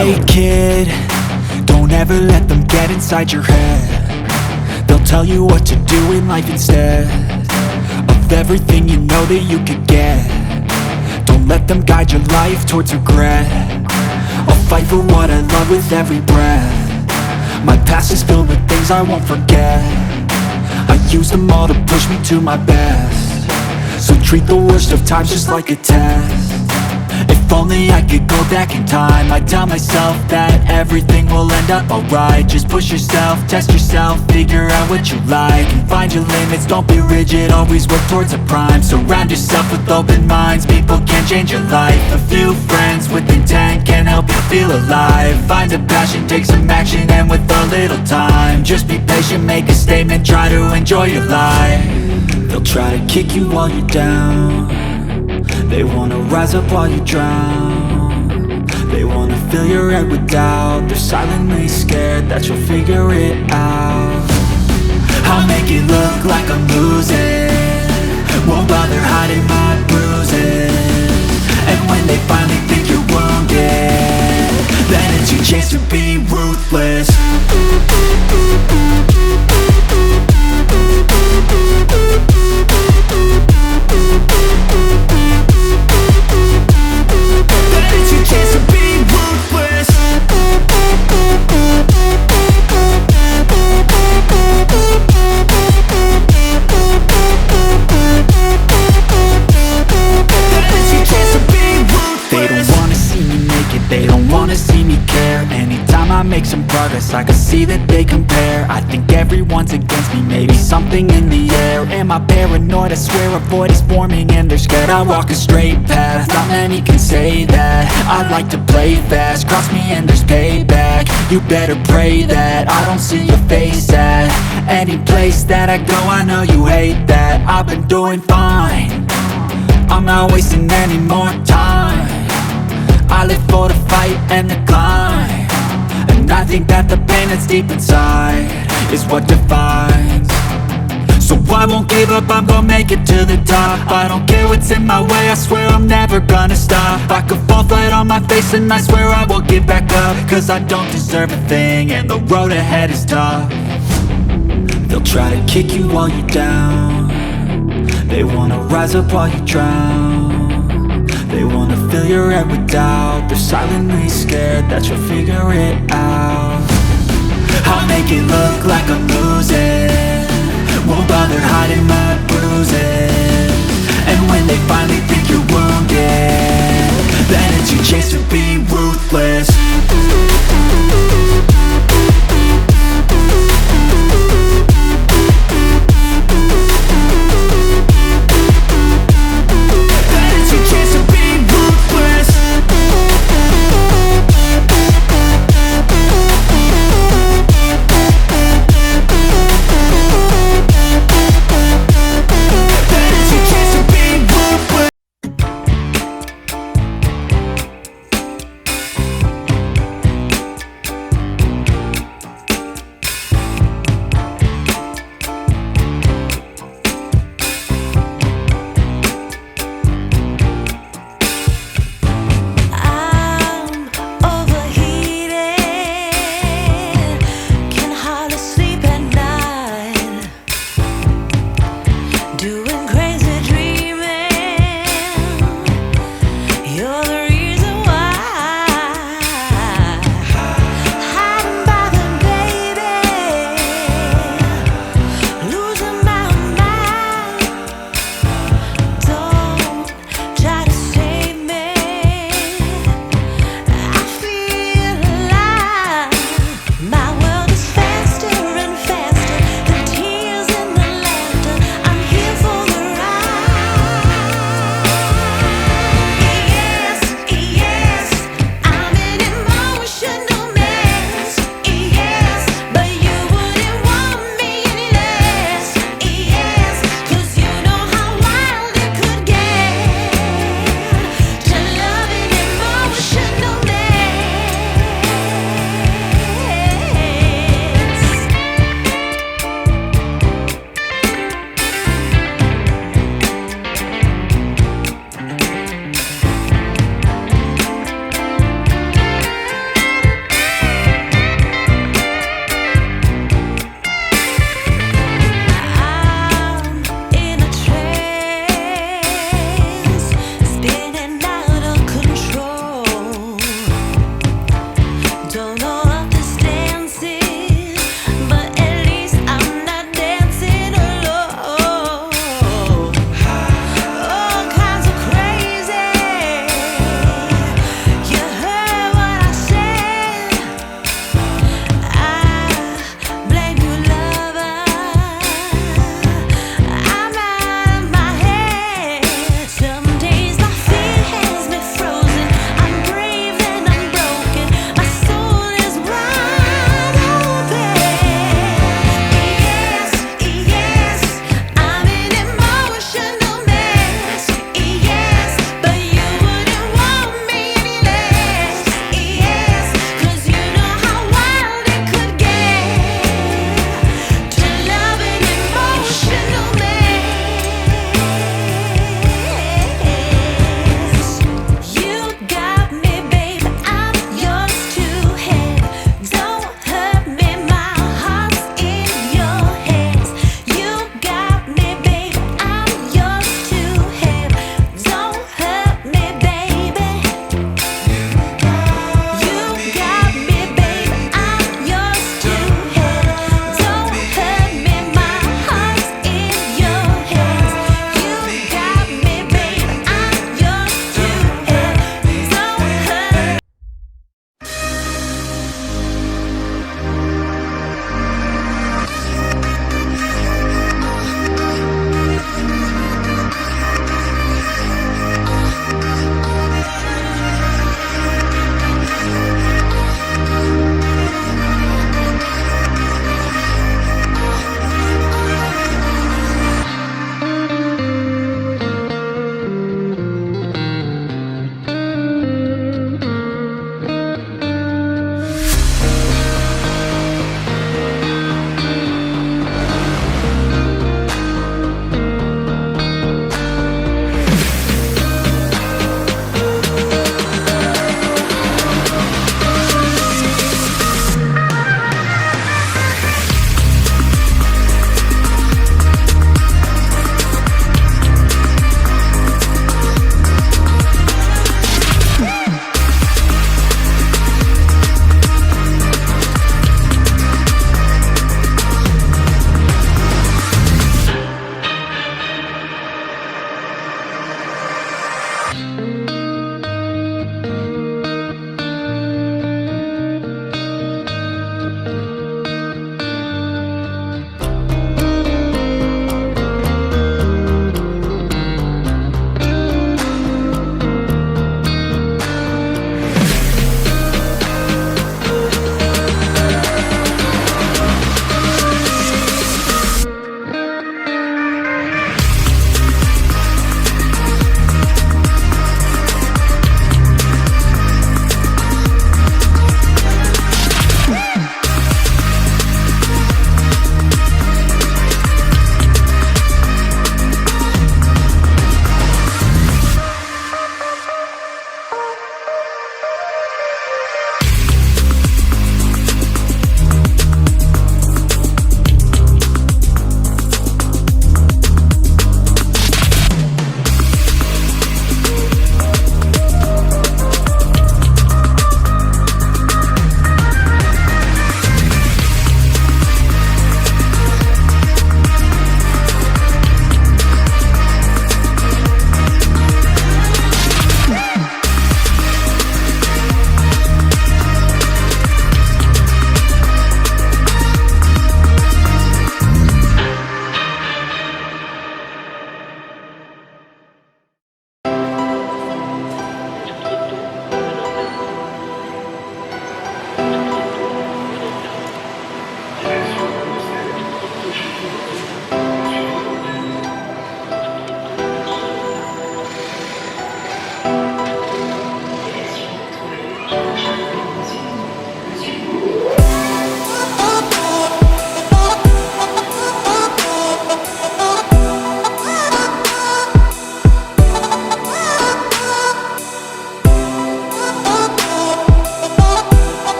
Hey kid, don't ever let them get inside your head. They'll tell you what to do in life instead of everything you know that you could get. Don't let them guide your life towards regret. I'll fight for what I love with every breath. My past is filled with things I won't forget. I use them all to push me to my best. So treat the worst of times just like a test. If only I could go back in time, I'd tell myself that everything will end up alright. Just push yourself, test yourself, figure out what you like, and find your limits, don't be rigid, always work towards a prime. Surround yourself with open minds, people can change your life. A few friends with intent can help you feel alive. Find a passion, take some action, and with a little time, just be patient, make a statement, try to enjoy your life. They'll try to kick you while you're down. They wanna rise up while you drown. They wanna fill your head with doubt. They're silently scared that you'll figure it out. I'll make it look like I'm losing, won't bother hiding my bruises. And when they finally think you're wounded, then it's your chance to be ruthless. They don't wanna see me care. Anytime I make some progress, I can see that they compare. I think everyone's against me, maybe something in the air. Am I paranoid? I swear a void is forming and they're scared I walk a straight path. Not many can say that. I like to play fast, cross me and there's payback. You better pray that I don't see your face at any place that I go. I know you hate that. I've been doing fine, I'm not wasting any more time. I live for the fight and the climb, and I think that the pain that's deep inside is what defines. So I won't give up, I'm gonna make it to the top. I don't care what's in my way, I swear I'm never gonna stop. I could fall flat on my face and I swear I will get back up, cause I don't deserve a thing and the road ahead is tough. They'll try to kick you while you're down. They wanna rise up while you drown. They wanna fill your head with doubt. They're silently scared that you'll figure it out. I'll make it look like I'm losing, won't bother hiding my bruises. And when they finally think you're wounded, then it's your chance to be ruthless.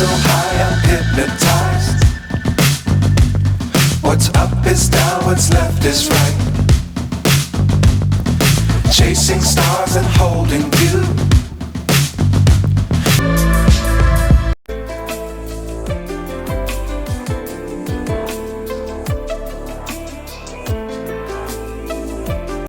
so high I'm hypnotized. What's up is down, what's left is right. Chasing stars and holding you.